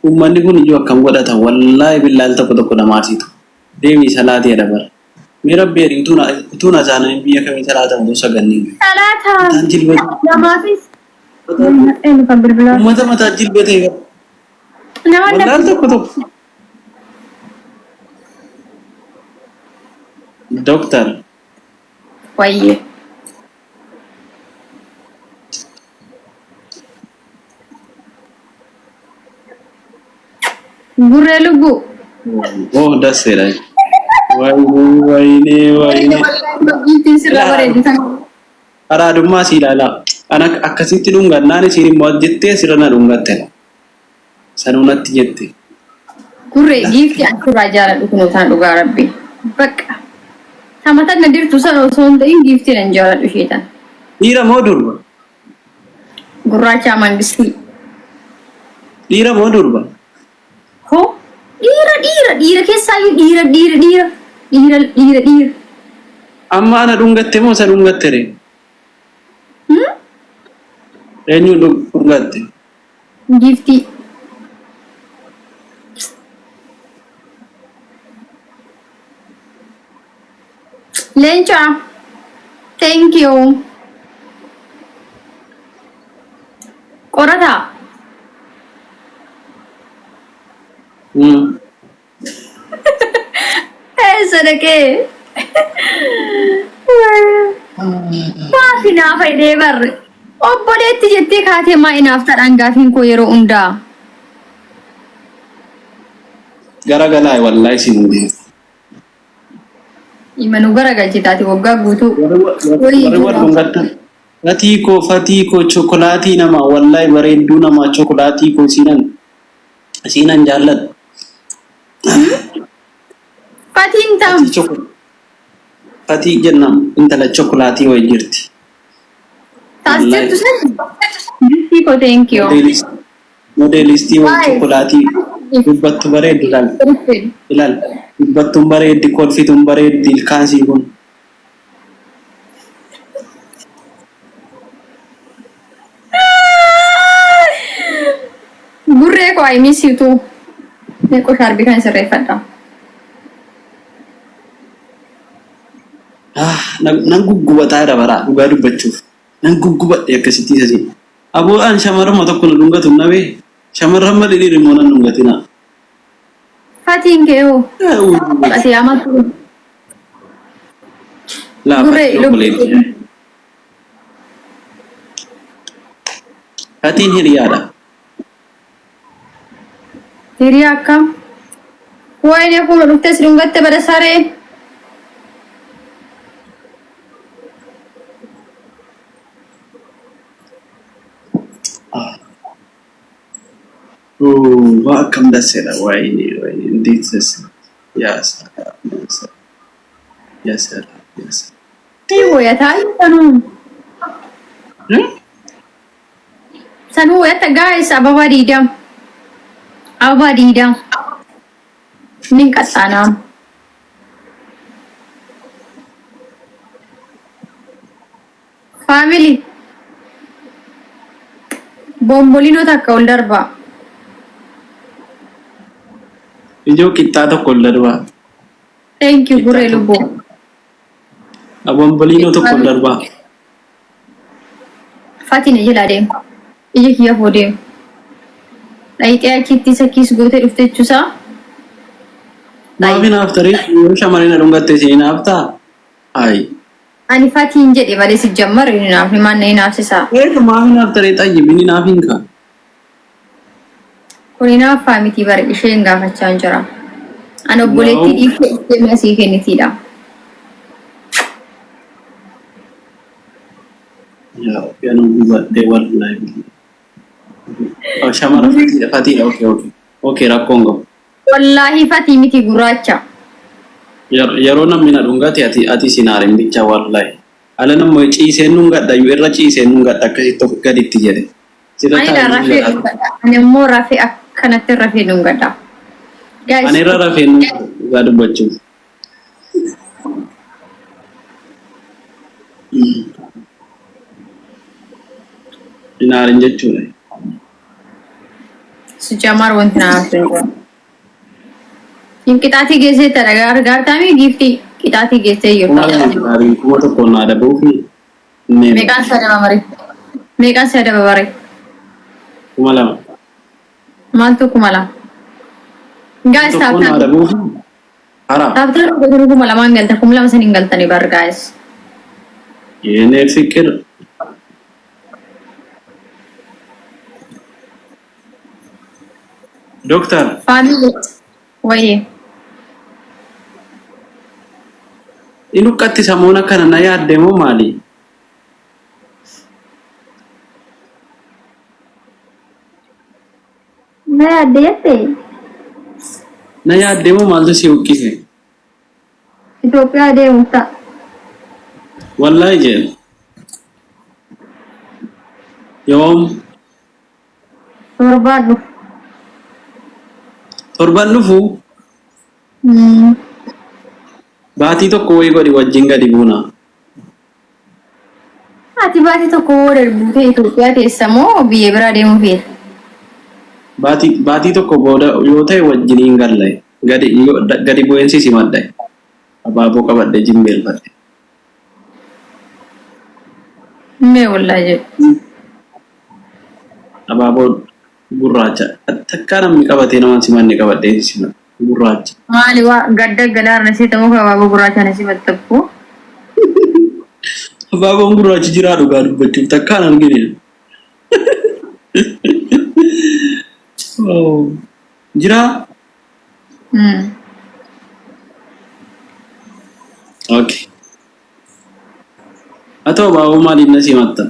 ummanni kun iyyuu akkam godhata wallahi billahi tokko namaatitu deemi salaatii dabar mi rabbi tuna zaana biya kami salaata musa ganni salaata tanjil bet namaafis kan bilbila mata jil bet wallahi tokko dokter wayye gurre lugu oh dasera wayne itu sirra bareedu tan aradumma silala anak akkasitti dhungannaan isiin immoo jettee sirna dhungatte sanunatti jette gurre giifti akka jaaladhu kun tan dhugaa rabbi bakka tamatan nadirtu san osoo hin ta'in giifti nan jaaladhu sheetan dhiira moo durba gurraacha mangisti dhiira moo durba ho dhiira keessaayyuu dhiira amma ana dhungatte moo san dhungatte re eenyu dhungatte gifti Lencha thank you Korata sadake maafi naa fayyadee barre obboleetti jettee kaatee maa inaaf tadhaan gaafiin koo yeroo hundaa garagalaa wallahi siin hundee imanu garagalchi taate waggaa guutuu fatii ko chokolaatii nama wallahi bareedduu nama chokolaatii ko siinan jaalladhu Fatiin tam. Fatii jennam intala chokolaatii way jirti. Taasiftu san. Giftii ko thank you. Modelistii way chokolaatii dubbattu bareeddi ilal dubbattuun bareeddi kolfituun bareeddi ilkaansii kun. Gurree ko I miss you too. Neko sharbi kan sirreeffadha. Nan guggubataa dabara dhugaa dubbachuuf nan guggubadhe akkasitti sasi aboo an shamarrama tokko na dhungatu nabe shamarran malee dhirmoo nan dhungatina Fatiin keo ati amatu la Fatiin hiriyaadha hiriyaa akkam wayne kuma dhufte si dhungatte bada saree akkam dasseedha wayne indeed sasi yes woyataa sanuu woyata guys ababa diidam nin qaxxaanaam family bombolino takka ol darba ijoo qixxaa tokko ol darba thank you guree lubboo bombolino tokko ol darba Fatiin ijila deem ija kiyya foo deem dhayixee achitti isa kiis gootee dhufte jechuusaa maafin aftarii yoo shamarina dhungatte siin aftaa ay ani Fatiin jedhe balee si jammar inni naaf himaan na hinaafsisaa maafin aftarii xayyibini naafin ka kuni naaffaa miti bare isheen gaafachaa hin jira an obboleetti dhiiftee iftee masii kennitiidha piano gubadde wallahi shamara Fatiin okay rakkongo wallahi Fatii miti gurraacha yeroo namni na dhungate ati sinaarin bicha wallahi ala nammo ciiseen dhungadha yu irra ciiseen dhungadha akkasitti of gaditti jedhe ani immoo rafee akkanatti rafee dhungadha ani irra rafee dhugaa dubbachuuf sinaarin jechuudha Sejamar wanti naaf ta'e. In qixaatii geessee tara gargaartaami giiftii qixaatii geessee yoo ta'u. Kuma tokko naa dabuu fi Meeqaan sadaba bare? Meeqaan sadaba bare? kuma lama. Maaltu kuma lama? Guys, Tokko naa dabuu fi haraa. taaptaan kuma lamaan galta kuma lama saniin galtanii bar guys. Yeenee fikir. Doktor. Faamili wayii. Inuqqatti samuuna kana na yaadde moo maali? Na yaadde jettee? Na yaadde moo maaltu si uqqise? Itoophiyaa deemuuf ta'a. Wallahi jeen. Yoom Torbaan dhufu. torban dhufu baatii tokko wayii godhi wajjin gadi buuna. Ati baatii tokko darbutee Itoophiyaa teessa moo biyya biraa deemuuf jedha? Baatii tokko booda yoo ta'e wajjiniin galle gadi bu'eensi si madde. Abaaboo qabadde jimbeelfadhe. Mee wallaa jedhu. Abaaboo gurraacha. Takkaa namni qabatee nama si manne qabadde si madde. Gurraacha. Maali waa gadda galaar na siita muka abaaboo gurraacha na si maxxanfu? Abaaboon gurraachi jiraa dhugaa dubbachuuf takkaan argine. Jiraa? Okay. Atau abaaboo maaliif na si matta?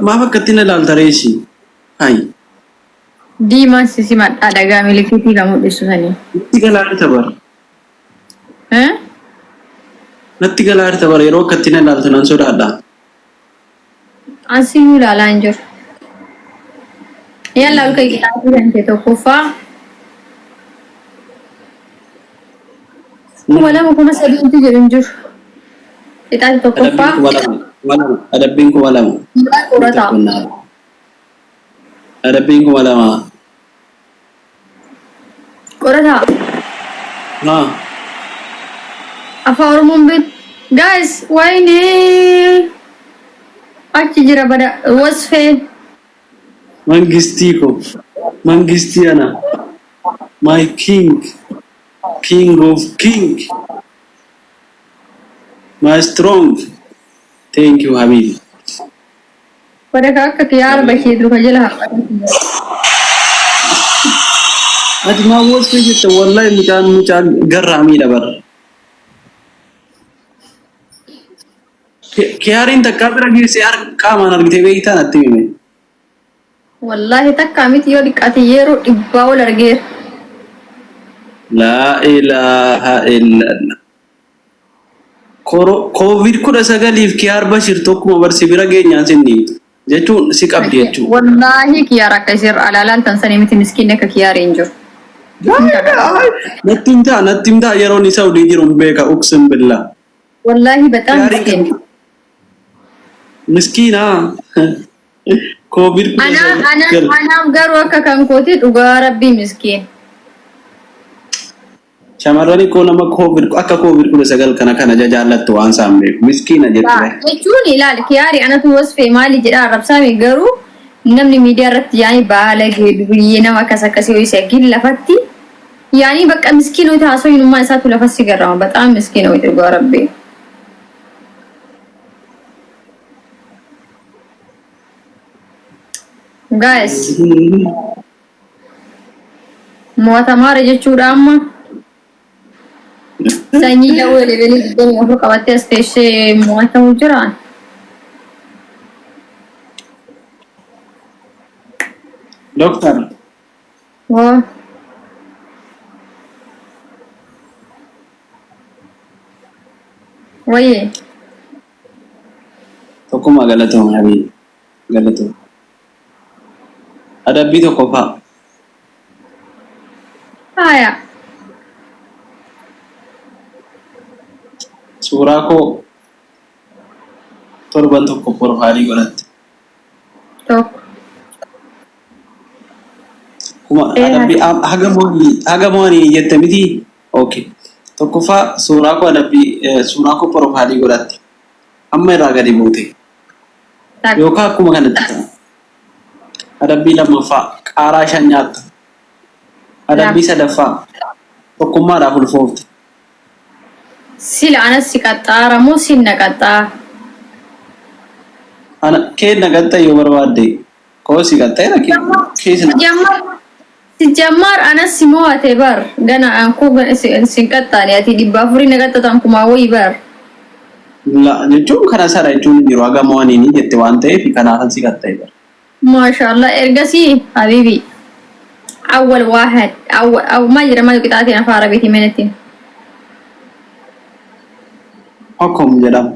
Maaf akkatti na ilaalta reessi? Hayi. Diimaan si madhaa dhagaa milikiitii kan mul'isu sanii. Natti galaarta bara. Natti galaarta bara yeroo akkatti na ilaalta nan sodaadha. Asiyyuu ilaalaa hin jiru. Yalla olka qixaatii kan ta'e tokkoffaa. Kuma lama kuma sadiitti jedhu hin jiru. Qixaatii tokkoffaa. Adabbiin kuma lama. Qorataa. Adabbiin kuma lama. Qorataa. Haa. Afaan Oromoon beektu. Guys, wayne achi jira bada wasfee. Mangistii ko. Mangistii ana. My king. King of king. My strong. Thank you, Habib. Bada akka kiyaara bashee duuka jala haqatu. Ati maa wasfee jette wallahi mucaan garraamiidha bara. Kiyaarin takkaa bira geessee qaamaan argitee beektaan atti hime. Wallahi takkaa miti yoo dhiqate yeroo dhibbaa ol argeera. Laa ilaaha illallah. COVID-19 kiyaar bashir tokkuma barsi bira geenyaan sinniitu jechuun si qabdi jechuudha. Wallahi kiyaara akka isirra alaalaan tan sanii miti miskiin akka kiyaaree hin jiru. Natti himtaa yeroon isa hudii jiru hin beeka uksin billaa. Wallahi bexaam miskiin. Miskiina. Anaaf garuu akka kan kooti dhugaa rabbii miskiin. Shamarrani koo nama akka COVID-19 kana jaallattu waan isaan beeku miskiina jechuudha. Jechuun ilaali kiyaari anatu wasfee maali jedha arrabsaame garuu namni miidiyaa irratti yaani baalagee dubiyyee nama akkasii ho'isee gil lafatti yaani bakka miskiinota haasoo hinummaa isaatu lafatti garrama bexaam miskiina ho'i dhugaa rabbii. Guys, mo'atamaara jechuudha amma sanyii dawoo levelii 24 qabattee as teessee mo'atamu jiraan. Doktor. Waa. Wayee. Tokkuma galatoom Habib. Galatoom. Adabbii tokko fa'a. Haya. Suuraa koo torban tokko profaayilii godhatte. kuma adabbi hagamoni jette miti. Okay, tokkoffaa suuraa koo adabbi suuraa koo profailii godhatti amma irraa gadi buute yookaan akkuma kanatti ta'a. Adabbii lammaffaa qaaraa shan nyaatta. Adabbii sadaffaa tokkummaadhaaf ulfoofte. Sila anas si qaxxaara moo si naqaxxaa? Ana kee naqaxxa yoo barbaadde koo si qaxxeera Sijamar anas si mo'ate bar gana anku sin qaxxaani ati dhibba afurii naqaxxatan kumaa wayii bar. La jechuun kana sana jechuun jiru haga mo'anii jette waan ta'eef kanaafan si qaxxee bar. Mashallah ergasii habibi awwal waahid aw ma jira ma qixaatiin afaan arabiitiin menettiin. Hukum jedhama.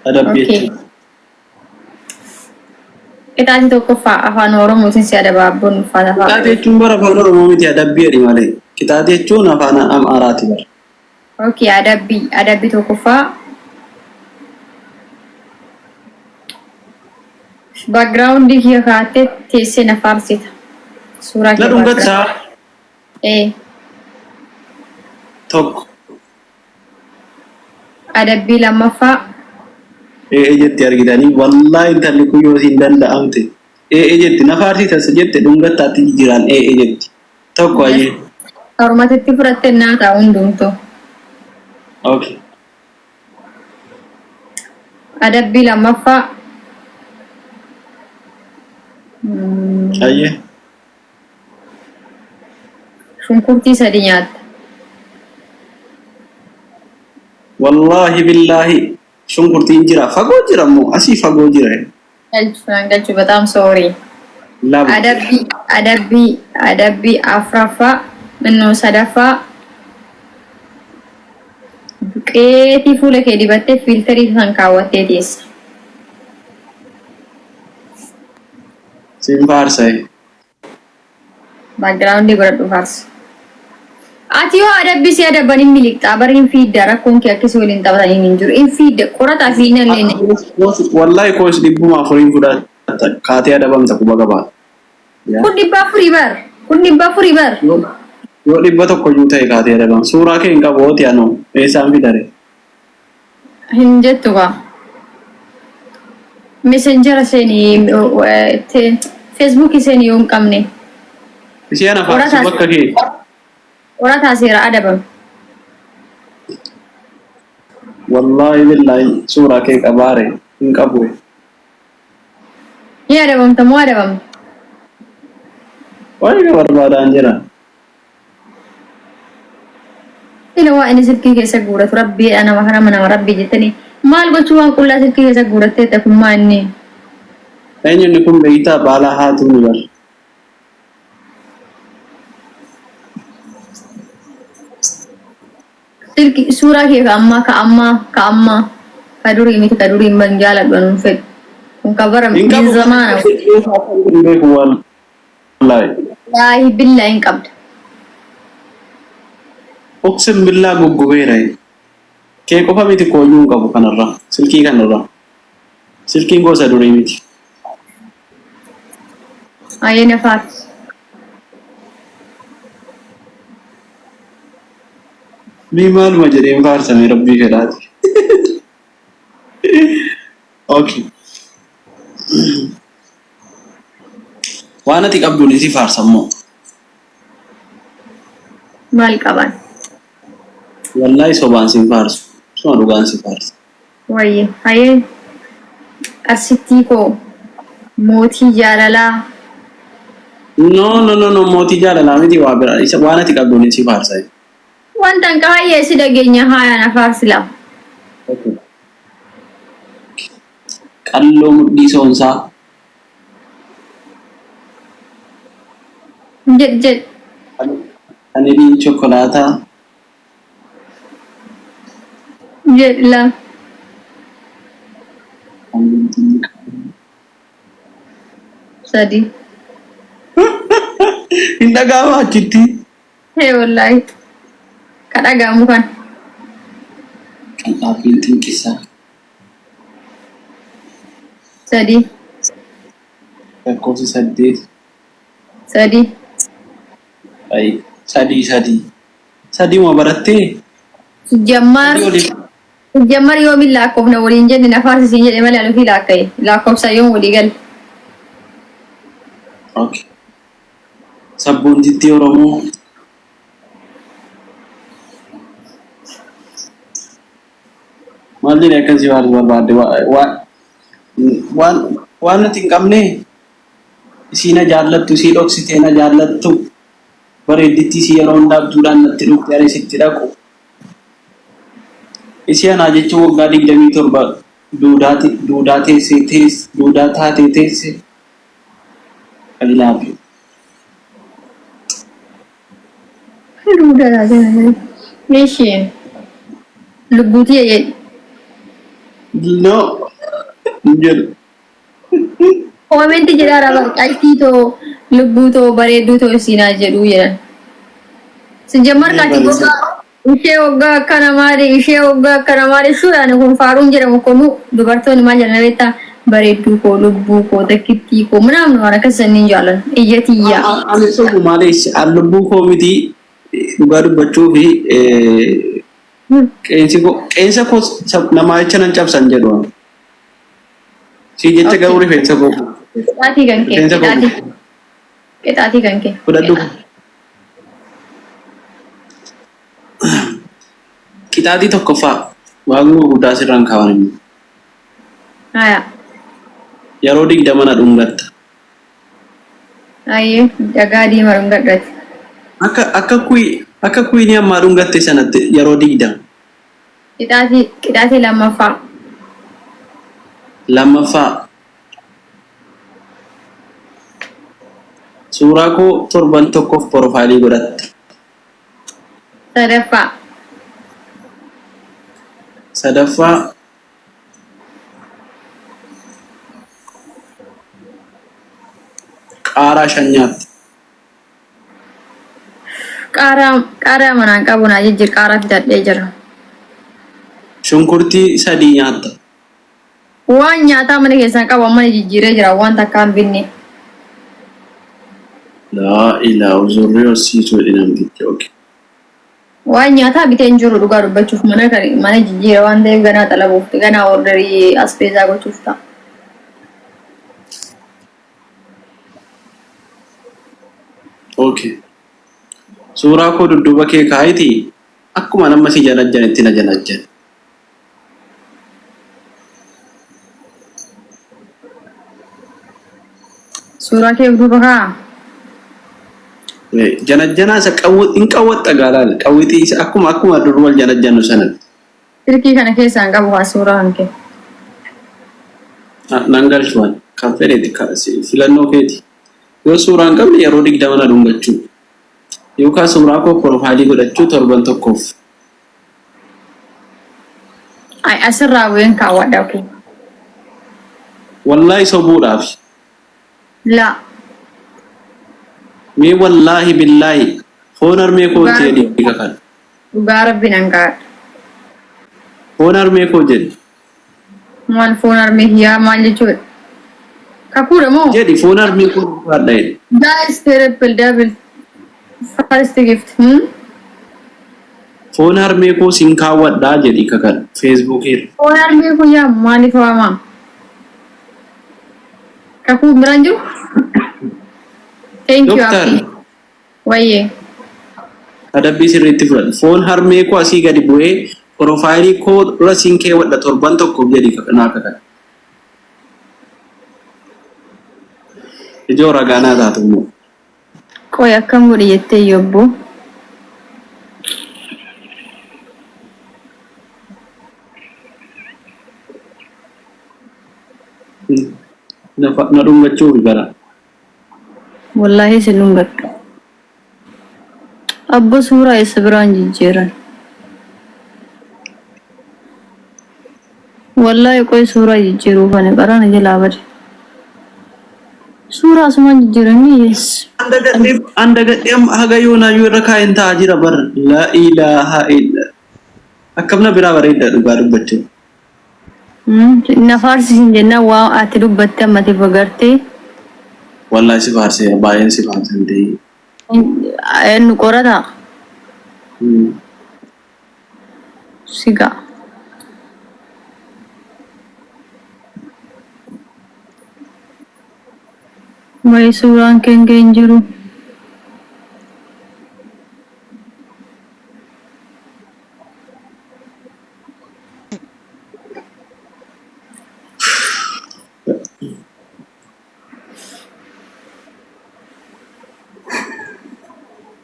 Adabbii jechuudha. Qixaatii tokkoffaa afaan oromootiin si adabaabuun uffata fa'a. Qixaatii jechuun bara afaan oromoo miti adabbii jedhi malee. Qixaatii jechuun afaan amaaraati bara. Okay, adabbii tokkoffaa. Background kiyya kaatee teessee na faarsita. Suuraa kee dhungattaa. Tokko. Adabbii lammaffaa. Jetti argitanii wallahi intalli kun yoo siin danda'amte jetti na faarsita jette dhungattaatti jiraan jetti. Tokko ayyee. Oromatitti fudhattee naataa hundumtu. Okay. Adabbii lammaffaa. Ayyee. Shunkurtii sadi nyaatta. Wallahi billahi shunkurtiin jira fagoo jira moo asii fagoo jira. Galchu በጣም sorry. Adabbii afraffaa innoo sadaffaa buqqeetii fuula kee dibattee fiiltarii san kaawwattee teessa. Siin faarsaye. Backgroundii godhadhu faarsa. Ati yoo adabbii si adabban hin miliqxaa bari hin fiidda rakkoon kee akkasii waliin taphatanii hin jiru. Hin fiidda qorataa fi hin illee. Wallahi koos dhibbuma afuriin fudhata kaatee adabamta quba qabaa. Kun dhibba afurii bar. Yoo dhibba tokko iyyuu ta'e kaatee adabam. Suuraa kee hin qabu ooti anoo eessaan fidare. Hin jettu kaa. Messenjera seenii Facebook seenii yoo hin qabne. Isheen afaarsu bakka kee. Qorataa seera adabam. Wallahi billahi suuraa kee qabaare hin qabu. Ni adabamta moo adabamta? Wayi barbaadaan jira. Ila waa inni silkii keessa guuratu rabbii nama rabbii jettanii maal gochuu waan qullaa silkii keessa guurattee ta'e kun maa inni? Eenyuun kun beektaa baalaa haatu ni bara. Silki suuraa kee ka ammaa ka durii miti ka durii hin jaaladhu anuun fedhu. Kun ka bara min zamaana. Laahi billaa hin qabda. Oksin billaa goggobeera. Kee qofa miti kooyyuu hin qabu kanarra silkii kanarra. Silkiin gosa durii miti. Ayyee na faarsi. Ni maaluma jedheen faarsame rabbii fedhaati. Okay. Waan ati qabduun isi faarsammoo. Maal qaban? Wallahi sobaan sin faarsu. Suma dhugaan si faarsa. Wayye hayyee qarsittii koo mootii jaalalaa. No mootii jaalalaa miti waa biraa isa waan ati qabduun isi faarsa. Wanta hin qabayyee si dhageenya haaya na faarsila. Qalloo mudhii soonsaa. Jedh. Kaniliin chokkolaataa. Jedh. Sadi. Hin dhaga'amaa achitti. Wallahi. Kadhagaamu kan. Kan dhaabbiin xinqisaa. Sadi. Lakkoofsi 8. Sadi. Ay, sadii ma barattee? Jammar. Sadii olii. Jammar yoomin lakkoofna waliin jenne nafaarsi siin jedhe malee anufi laakkaye. Lakkoofsa yoom walii gal. Okay. Sabboontitti Oromoo. Maalli akkasii waan barbaadde waan nuti hin qabne isii na jaallattu isii dhoksitee na jaallattu bareedditti isii yeroo hundaabduudhaan natti dhufte ani sitti dhaqu. Isii anaa jechuun waggaa 27 duudaa taatee teesse kan ilaalu. Duudaa taatee meesheen lubbuutii jedhe. No, jedhu. Koomenti jedhaa qal'ii too lubbuu too bareedduu too siinaa jedhu jedhan. Jammar kaati gogaa ishee waggaa akka namaadhe ishee waggaa akka namaadhe suuraan kun faaruun jedhamu kunu dubartoonni maal jedhan beektaa bareedduu koo lubbuu koo takkittii koo ምናምን waan akkasii ni jaallan iyyatiyyaa. Ani sobu maalees lubbuu koo miti dhugaa dubbachuu fi qeensa koo namaa jecha nan cabsan jedhu. Si jecha garuu rifeensa koo. Qixaatii kan kee qixaatii kan kee. Fudhadhu. Qixaatii tokkoffaa waaqni guddaa sirraan kaa'an. Haya. Yeroo 20 na dhungatta. Ayyee dhagaa diimaa dhungadhati. Akka kuinii ammaa dhungatte sanatti yeroo 20. Qixaatii lammaffaa suuraa koo torban tokkoof profaayilii godhatte. Sadaffaa qaaraa 5 nyaatti. Qaaraa manaan qabu naa jijjiir qaaraa fidadhee jira. Shunkurtii 3 nyaatta. Waan nyaataa mana keessaan qabu amma jijjiiree jira waan takka hin binne. Laa ilaa uzurrii horsiisuu dhinamtitti oge. Waan nyaataa bitee hin jiru dhugaa dubbachuuf mana jijjiira waan ta'eef ganaa xalabuuf ganaa ordarii aspeezaa gochuuf ta'a. Okay. Suuraa koo dudduuba kee kaayiti akkuma nama si janajjanitti na janajjan. Suuraa kee dudduuba kaa. Janajjanaa isa hin qawwatta gaalaal qawwitii isa akkuma dur wal janajjannu sanatti. Silkii kana keessaan qabu haa suuraa hankee. Nan galchuun kan fedheeti filannoo keeti. Yoo suuraa hin qabne yeroo 20 na dhungachuu. Yookaan suuraa koo profaayilii godhachuu torban tokkoof. Ay asirraa bu'een kaawwadha kee. Wallaahi sobuudhaaf. La. Mee wallaahi billaahi foon harmee koo jedhi kan. Dhugaa rabbi nan gaadha. Foon harmee koo jedhi. Maal foon harmee yaa maal jechuudha? Kakuudha moo? Jedhi foon harmee koo dhugaadha jedhi. Guys, triple double. First gift. Foon harmee koo sin kaawwadhaa jedhi kakan Facebook irra. Foon harmee koo yaa maaliif waamaa? Kakuu biraan jiru? Thank you, Abdi. Wayyee. Adabbii sirriitti fudhadhu. Foon harmee koo asii gadi bu'ee profaayilii koo irra sin keewwadha torban tokkoof jedhi naa kakan. Ijoo ragaanaa taatu immoo. Qoy akkam godhe jettee yobbo. Na dhungachuuf gara. Wallahi si dhungadhu. Abbo suuraa isa biraan jijjiiran. Wallahi qoy suuraa jijjiiruu kana qarana jalaa bade. Suuraa asumaan jijjiiranii yes. Anda gadheem haga yoonaa yoo irra kaa'in taa'aa jira bar la ilaha illa. Akkamna biraa bareedda dhugaa dubbachuu. Nafaarsisin jennaan waa ati dubbatte ammati fagartee والله سفارسي باين سفارسي دي إنه قرطة سيجا ما يسوران كنجرو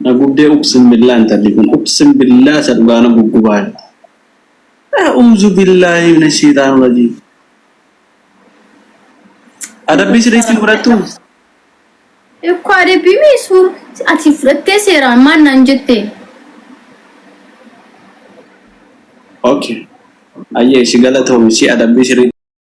أقول دي أقسم بالله أنت اللي يكون أقسم بالله سألوانا بقبال أعوذ بالله من الشيطان الرجيم أنا بيسريتي براتو إيكو أدي بيميسو أتي فرتة سيران ما ننجتة أوكي أيه شغلة تومشي أنا بيسريتي